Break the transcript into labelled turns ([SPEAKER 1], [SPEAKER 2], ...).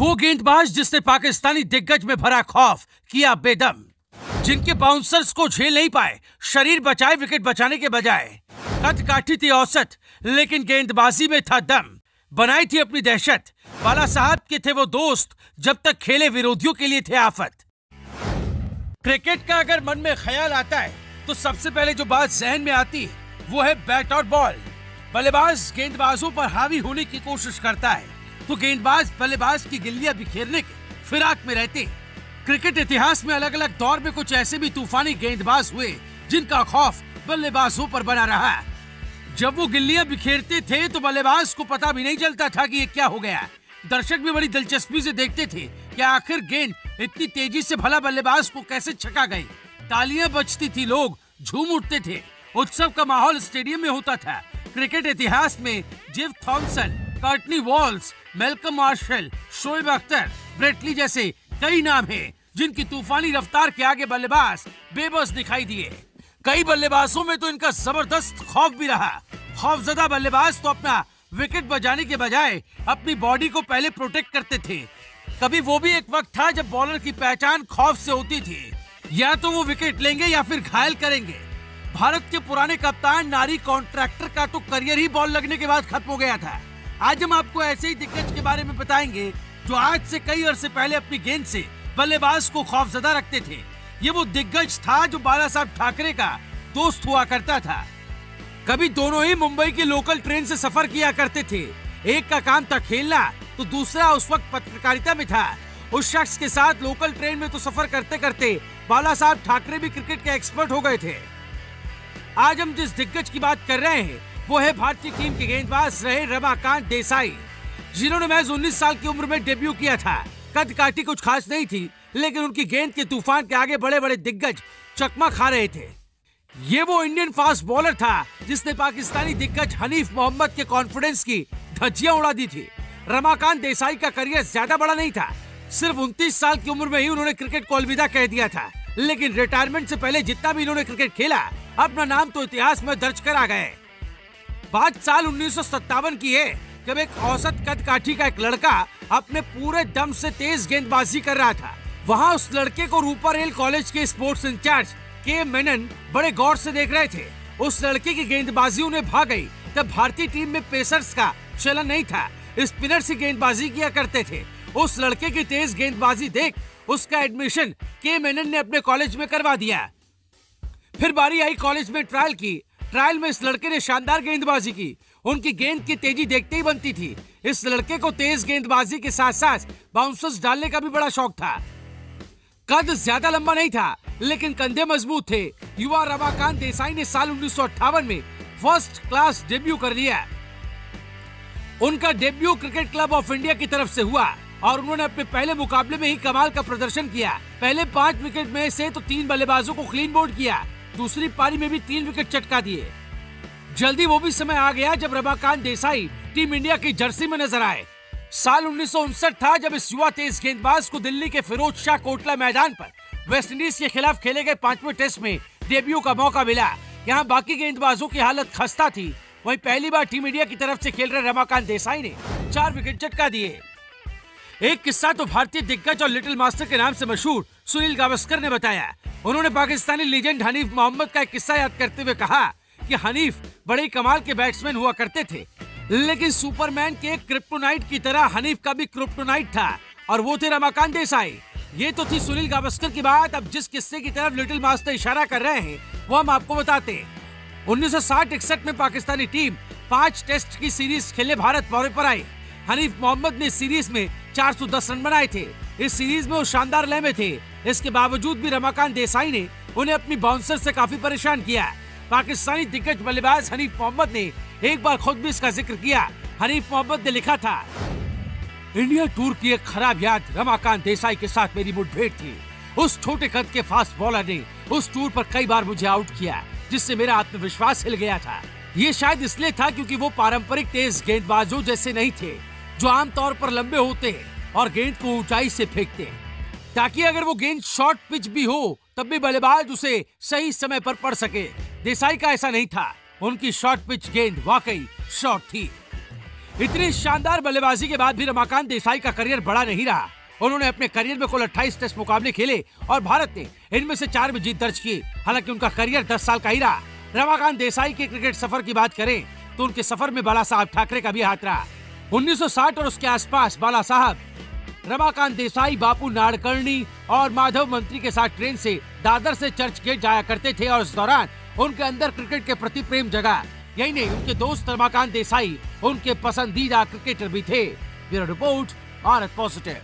[SPEAKER 1] वो गेंदबाज जिसने पाकिस्तानी दिग्गज में भरा खौफ किया बेदम, जिनके बाउंसर्स को झेल नहीं पाए, शरीर बचाए विकेट बचाने के बजाय। कद काठी थी औसत, लेकिन गेंदबाजी में था दम, बनाई थी अपनी दहशत। बाला साहब के थे वो दोस्त, जब तक खेले विरोधियों के लिए थे आफत। क्रिकेट का अगर मन में ख्याल आता है तो सबसे पहले जो बात जहन में आती है वो है बैट और बॉल। बल्लेबाज गेंदबाजों पर हावी होने की कोशिश करता है तो गेंदबाज बल्लेबाज की गिल्लियां बिखेरने के फिराक में रहते हैं। क्रिकेट इतिहास में अलग अलग दौर में कुछ ऐसे भी तूफानी गेंदबाज हुए जिनका खौफ बल्लेबाजों पर बना रहा। जब वो गिल्लियां बिखेरते थे तो बल्लेबाज को पता भी नहीं चलता था कि ये क्या हो गया। दर्शक भी बड़ी दिलचस्पी से देखते थे कि आखिर गेंद इतनी तेजी से भला बल्लेबाज को कैसे छका गई। तालियां बजती थी, लोग झूम उठते थे, उत्सव का माहौल स्टेडियम में होता था। क्रिकेट इतिहास में Jim Thomson, Courtney Walsh, Malcolm Marshall, Shoaib Akhtar, Brett Lee जैसे कई नाम हैं जिनकी तूफानी रफ्तार के आगे बल्लेबाज बेबस दिखाई दिए। कई बल्लेबाजों में तो इनका जबरदस्त खौफ भी रहा। खौफजदा बल्लेबाज तो अपना विकेट बजाने के बजाय अपनी बॉडी को पहले प्रोटेक्ट करते थे। कभी वो भी एक वक्त था जब बॉलर की पहचान खौफ से होती थी, या तो वो विकेट लेंगे या फिर घायल करेंगे। भारत के पुराने कप्तान नारी कॉन्ट्रैक्टर का तो करियर ही बॉल लगने के बाद खत्म हो गया था। आज हम आपको ऐसे ही दिग्गज के बारे में बताएंगे जो आज से कई अरसे पहले अपनी गेंद से बल्लेबाज को खौफजदा रखते थे। ये वो दिग्गज था जो बाला साहब ठाकरे का दोस्त हुआ करता था। कभी दोनों ही मुंबई की लोकल ट्रेन से सफर किया करते थे। एक का काम था खेलना तो दूसरा उस वक्त पत्रकारिता में था। उस शख्स के साथ लोकल ट्रेन में तो सफर करते करते बाला साहब ठाकरे भी क्रिकेट के एक्सपर्ट हो गए थे। आज हम जिस दिग्गज की बात कर रहे हैं वो है भारतीय टीम के गेंदबाज रहे रमाकांत देसाई, जिन्होंने महज 19 साल की उम्र में डेब्यू किया था। कद काठी कुछ खास नहीं थी, लेकिन उनकी गेंद के तूफान के आगे बड़े बड़े दिग्गज चकमा खा रहे थे। ये वो इंडियन फास्ट बॉलर था जिसने पाकिस्तानी दिग्गज हनीफ मोहम्मद के कॉन्फिडेंस की धज्जियां उड़ा दी थी। रमाकांत देसाई का करियर ज्यादा बड़ा नहीं था। सिर्फ 29 साल की उम्र में ही उन्होंने क्रिकेट को अलविदा कह दिया था, लेकिन रिटायरमेंट से पहले जितना भी इन्होंने क्रिकेट खेला अपना नाम तो इतिहास में दर्ज करा गए। बात साल 1957 की है, जब एक औसत कद काठी का एक लड़का अपने पूरे दम से तेज गेंदबाजी कर रहा था। वहाँ उस लड़के को रूपारेल कॉलेज के स्पोर्ट्स इंचार्ज के मेनन बड़े गौर से देख रहे थे। उस लड़के की गेंदबाजी उन्हें भा गई। तब भारतीय टीम में पेसर्स का चलन नहीं था, स्पिनर से गेंदबाजी किया करते थे। उस लड़के की तेज गेंदबाजी देख उसका एडमिशन के मेनन ने अपने कॉलेज में करवा दिया। फिर बारी आई कॉलेज में ट्रायल की। ट्रायल में इस लड़के ने शानदार गेंदबाजी की। उनकी गेंद की तेजी देखते ही बनती थी। इस लड़के को तेज गेंदबाजी के साथ साथ बाउंसर्स डालने का भी बड़ा शौक था। कद ज्यादा लंबा नहीं था, लेकिन कंधे मजबूत थे। युवा रमाकांत देसाई ने साल 1958 में फर्स्ट क्लास डेब्यू कर लिया। उनका debut cricket club of India की तरफ से हुआ और उन्होंने अपने पहले मुकाबले में ही कमाल का प्रदर्शन किया। पहले 5 विकेट में से तो 3 बल्लेबाजों को क्लीन बोल्ड किया। दूसरी पारी में भी 3 विकेट चटका दिए। जल्दी वो भी समय आ गया जब रमाकांत देसाई टीम इंडिया की जर्सी में नजर आए। साल 1959 था जब इस युवा तेज गेंदबाज को दिल्ली के फिरोज शाह कोटला मैदान पर वेस्टइंडीज के खिलाफ खेले गए 5वें टेस्ट में डेब्यू का मौका मिला। यहाँ बाकी गेंदबाजों की हालत खस्ता थी, वहीं पहली बार टीम इंडिया की तरफ से खेल रहे रमाकांत देसाई ने 4 विकेट चटका दिए। एक किस्सा तो भारतीय दिग्गज और लिटिल मास्टर के नाम से मशहूर सुनील गावस्कर ने बताया। उन्होंने पाकिस्तानी लीजेंड हनीफ मोहम्मद का एक किस्सा याद करते हुए कहा कि हनीफ बड़े कमाल के बैट्समैन हुआ करते थे, लेकिन सुपरमैन के क्रिप्टोनाइट की तरह हनीफ का भी क्रिप्टोनाइट था और वो थे रमाकांत देसाई। ये तो थी सुनील गावस्कर की बात। अब जिस किस्से की तरफ लिटिल मास्टर इशारा कर रहे हैं वो हम आपको बताते हैं। 1960-61 में पाकिस्तानी टीम 5 टेस्ट की सीरीज खेलने भारत दौरे पर आई। हनीफ मोहम्मद ने सीरीज में 410 रन बनाए थे। इस सीरीज में वो शानदार लय में थे। इसके बावजूद भी रमाकांत देसाई ने उन्हें अपनी बाउंसर से काफी परेशान किया। पाकिस्तानी दिग्गज बल्लेबाज हनीफ मोहम्मद ने एक बार खुद भी इसका जिक्र किया। हनीफ मोहम्मद ने लिखा था, इंडिया टूर की एक खराब याद रमाकांत देसाई के साथ मेरी मुठभेड़ थी। उस छोटे कद के फास्ट बॉलर ने उस टूर पर कई बार मुझे आउट किया, जिससे मेरा आत्मविश्वास हिल गया था। ये शायद इसलिए था क्योंकि वो पारंपरिक तेज गेंदबाजों जैसे नहीं थे जो आमतौर पर लंबे होते हैं और गेंद को ऊंचाई से फेंकते हैं, ताकि अगर वो गेंद शॉर्ट पिच भी हो तब भी बल्लेबाज उसे सही समय पर पढ़ सके। देसाई का ऐसा नहीं था। उनकी शॉर्ट पिच गेंद वाकई शॉर्ट थी। इतनी शानदार बल्लेबाजी के बाद भी रमाकांत देसाई का करियर बड़ा नहीं रहा। उन्होंने अपने करियर में कुल 28 टेस्ट मुकाबले खेले और भारत ने इनमें से 4 में जीत दर्ज की। हालांकि उनका करियर 10 साल का ही रहा। रमाकांत देसाई के क्रिकेट सफर की बात करें तो उनके सफर में बाला साहब ठाकरे का भी हाथ रहा। 1960 और उसके आसपास बाला साहब रमाकांत देसाई, बापू नाडकर्णी और माधव मंत्री के साथ ट्रेन से दादर से चर्च गेट जाया करते थे और इस दौरान उनके अंदर क्रिकेट के प्रति प्रेम जगा। यही नहीं, उनके दोस्त रमाकांत देसाई उनके पसंदीदा क्रिकेटर भी थे। Bureau report, Bharat positive.